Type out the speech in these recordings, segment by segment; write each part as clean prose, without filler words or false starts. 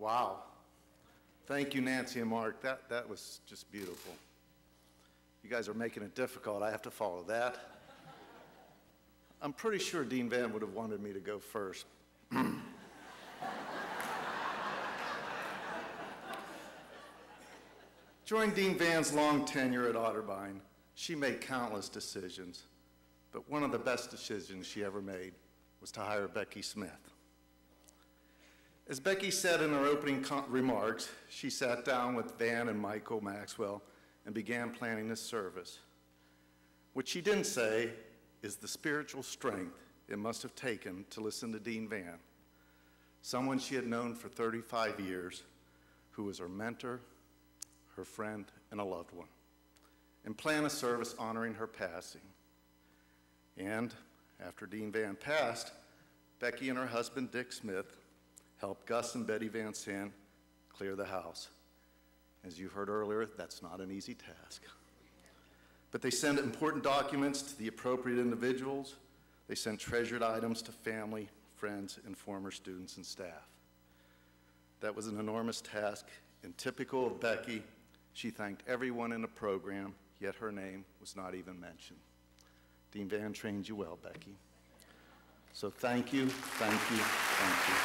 Wow. Thank you, Nancy and Mark. That was just beautiful. You guys are making it difficult. I have to follow that. I'm pretty sure Dean Van would have wanted me to go first. During Dean Van's long tenure at Otterbein, she made countless decisions, but one of the best decisions she ever made was to hire Becky Smith. As Becky said in her opening remarks, she sat down with Van and Michael Maxwell and began planning this service. What she didn't say is the spiritual strength it must have taken to listen to Dean Van, someone she had known for 35 years, who was her mentor, her friend, and a loved one, and plan a service honoring her passing. And after Dean Van passed, Becky and her husband, Dick Smith, helped Gus and Betty Van Sant clear the house. As you heard earlier, that's not an easy task. But they sent important documents to the appropriate individuals. They sent treasured items to family, friends, and former students and staff. That was an enormous task, and typical of Becky, she thanked everyone in the program, yet her name was not even mentioned. Dean Van trained you well, Becky. So thank you, thank you, thank you.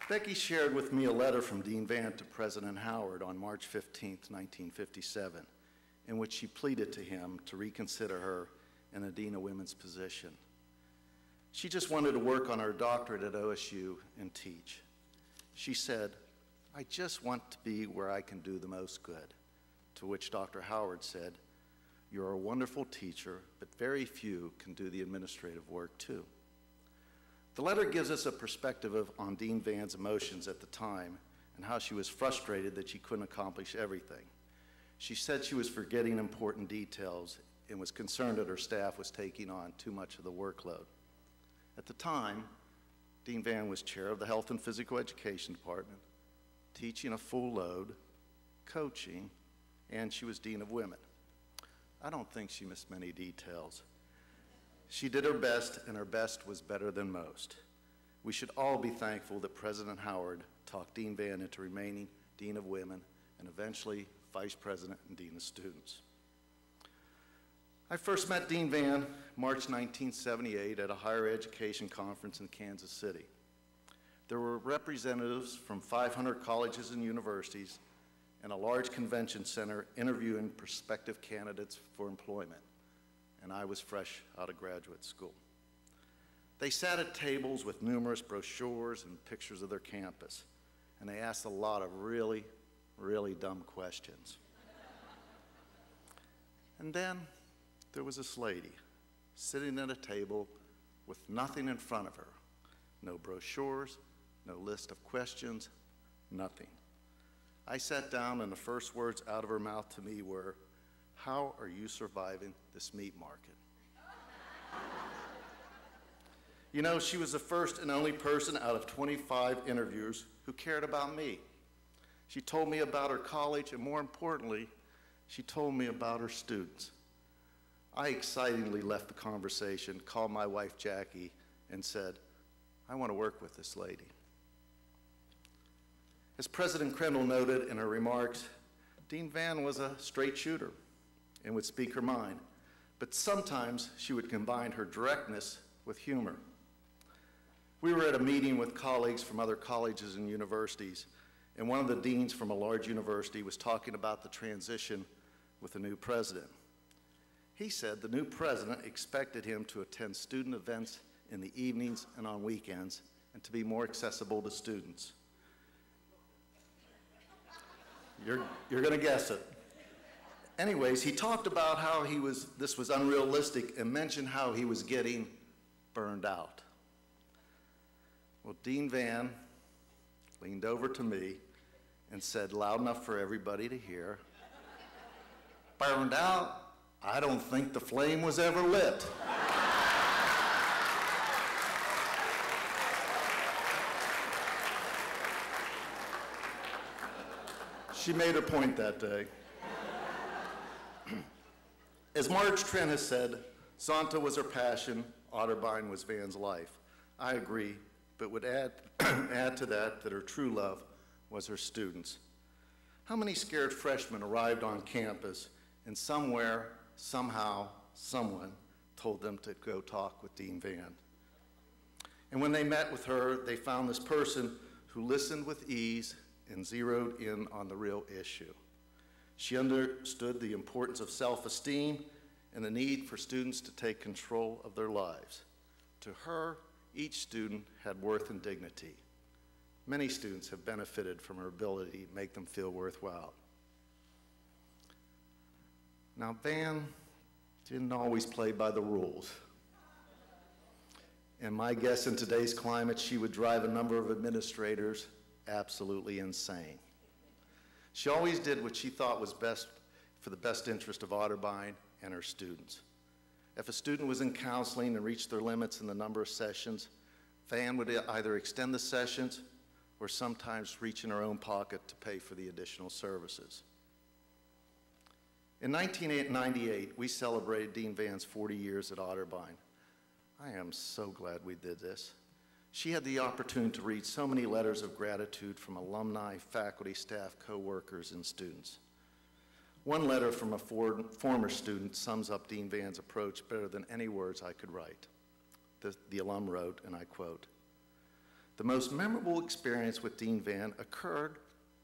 Becky shared with me a letter from Dean Van to President Howard on March 15, 1957, in which she pleaded to him to reconsider her in the Dean of Women's position. She just wanted to work on her doctorate at OSU and teach. She said, "I just want to be where I can do the most good," to which Dr. Howard said, "You're a wonderful teacher, but very few can do the administrative work too." The letter gives us a perspective on Dean Van's emotions at the time and how she was frustrated that she couldn't accomplish everything. She said she was forgetting important details and was concerned that her staff was taking on too much of the workload. At the time, Dean Van was chair of the Health and Physical Education Department, teaching a full load, coaching, and she was Dean of Women. I don't think she missed many details. She did her best, and her best was better than most. We should all be thankful that President Howard talked Dean Van into remaining Dean of Women and eventually Vice President and Dean of Students. I first met Dean Van March 1978 at a higher education conference in Kansas City. There were representatives from 500 colleges and universities and a large convention center interviewing prospective candidates for employment, and I was fresh out of graduate school. They sat at tables with numerous brochures and pictures of their campus, and they asked a lot of really, really dumb questions. And then there was this lady sitting at a table with nothing in front of her. No brochures, no list of questions, nothing. I sat down and the first words out of her mouth to me were, "How are you surviving this meat market?" You know, she was the first and only person out of 25 interviewers who cared about me. She told me about her college, and more importantly, she told me about her students. I excitedly left the conversation, called my wife Jackie, and said, "I want to work with this lady." As President Crandall noted in her remarks, Dean Van was a straight shooter and would speak her mind, but sometimes she would combine her directness with humor. We were at a meeting with colleagues from other colleges and universities, and one of the deans from a large university was talking about the transition with the new president. He said the new president expected him to attend student events in the evenings and on weekends and to be more accessible to students. You're going to guess it. Anyways, he talked about how this was unrealistic and mentioned how he was getting burned out. Well, Dean Van leaned over to me and said loud enough for everybody to hear, "Burned out? I don't think the flame was ever lit." She made her point that day. As Marge Trent has said, Santa was her passion, Otterbein was Van's life. I agree, but would add to that her true love was her students. How many scared freshmen arrived on campus and somewhere, somehow, someone told them to go talk with Dean Van? And when they met with her, they found this person who listened with ease and zeroed in on the real issue. She understood the importance of self-esteem and the need for students to take control of their lives. To her, each student had worth and dignity. Many students have benefited from her ability to make them feel worthwhile. Now, Van didn't always play by the rules. And my guess in today's climate, she would drive a number of administrators absolutely insane. She always did what she thought was best for the best interest of Otterbein and her students. If a student was in counseling and reached their limits in the number of sessions, Van would either extend the sessions or sometimes reach in her own pocket to pay for the additional services. In 1998, we celebrated Dean Van's 40 years at Otterbein. I am so glad we did this. She had the opportunity to read so many letters of gratitude from alumni, faculty, staff, co-workers, and students. One letter from a former student sums up Dean Van's approach better than any words I could write. The alum wrote, and I quote, "The most memorable experience with Dean Van occurred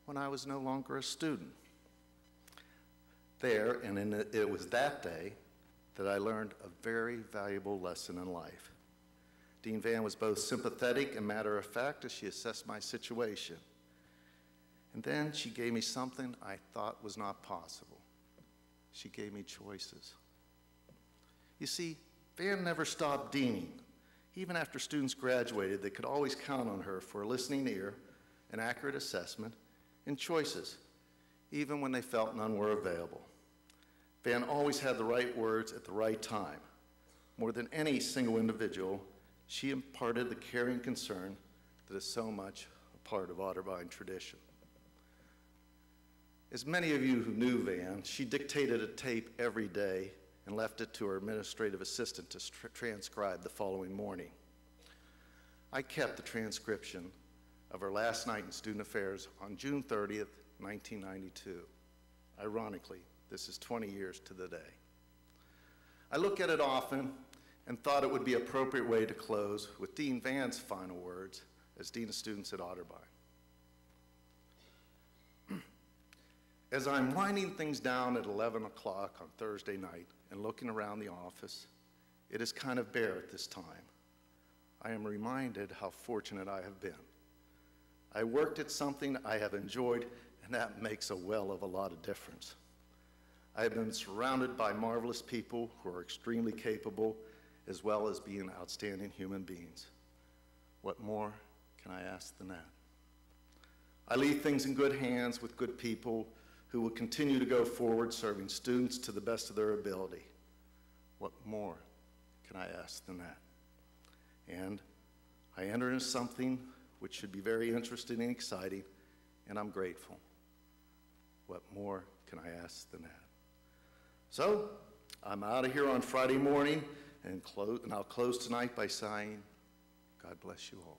when I was no longer a student. There, and it was that day, that I learned a very valuable lesson in life. Dean Van was both sympathetic and matter-of-fact as she assessed my situation. And then she gave me something I thought was not possible. She gave me choices. You see, Van never stopped deaning. Even after students graduated, they could always count on her for a listening ear, an accurate assessment, and choices, even when they felt none were available. Van always had the right words at the right time. More than any single individual, she imparted the caring concern that is so much a part of Otterbein tradition. As many of you who knew Van, she dictated a tape every day and left it to her administrative assistant to transcribe the following morning. I kept the transcription of her last night in student affairs on June 30th, 1992. Ironically, this is 20 years to the day. I look at it often and thought it would be an appropriate way to close with Dean Van's final words as Dean of Students at Otterbein. As I'm winding things down at 11 o'clock on Thursday night and looking around the office, it is kind of bare at this time. I am reminded how fortunate I have been. I worked at something I have enjoyed, and that makes a well of a lot of difference. I have been surrounded by marvelous people who are extremely capable, as well as being outstanding human beings. What more can I ask than that? I leave things in good hands with good people who will continue to go forward serving students to the best of their ability. What more can I ask than that? And I enter into something which should be very interesting and exciting, and I'm grateful. What more can I ask than that? So, I'm out of here on Friday morning, and I'll close tonight by saying, God bless you all.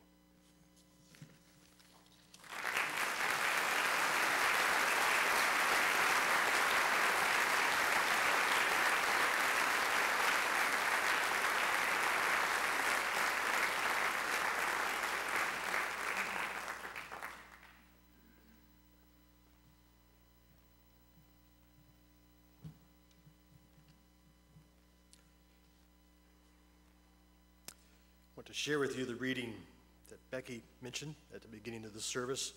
I want to share with you the reading that Becky mentioned at the beginning of the service,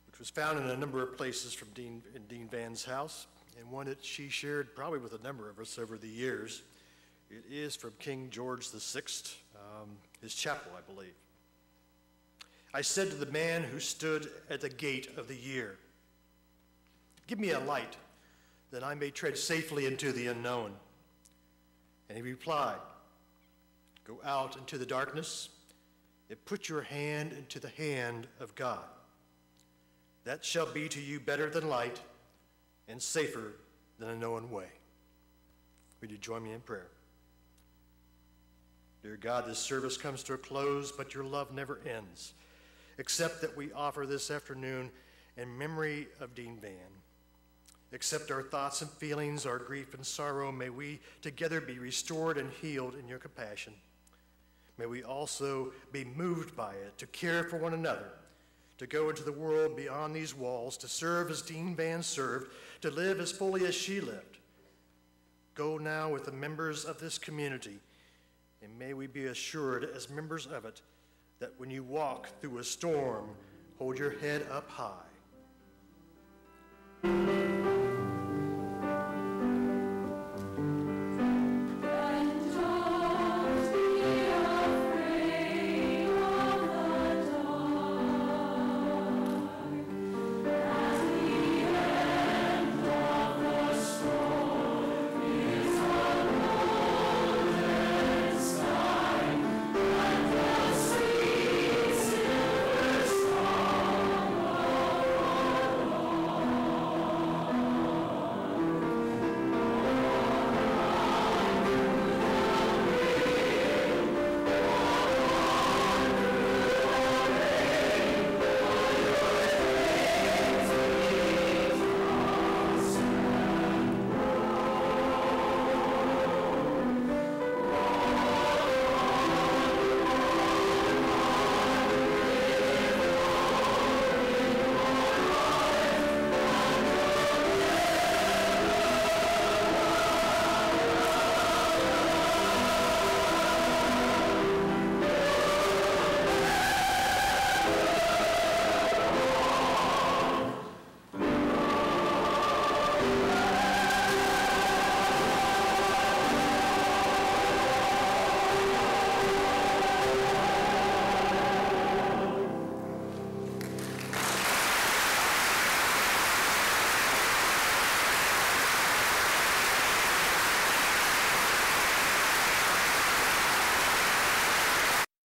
which was found in a number of places from Dean Van's house, and one that she shared probably with a number of us over the years. It is from King George VI, his chapel, I believe. I said to the man who stood at the gate of the year, "Give me a light, that I may tread safely into the unknown." And he replied, "Go out into the darkness and put your hand into the hand of God. That shall be to you better than light and safer than a known way." Would you join me in prayer? Dear God, this service comes to a close, but your love never ends. Accept that we offer this afternoon in memory of Dean Van. Accept our thoughts and feelings, our grief and sorrow. May we together be restored and healed in your compassion. May we also be moved by it, to care for one another, to go into the world beyond these walls, to serve as Dean Van served, to live as fully as she lived. Go now with the members of this community, and may we be assured as members of it that when you walk through a storm, hold your head up high.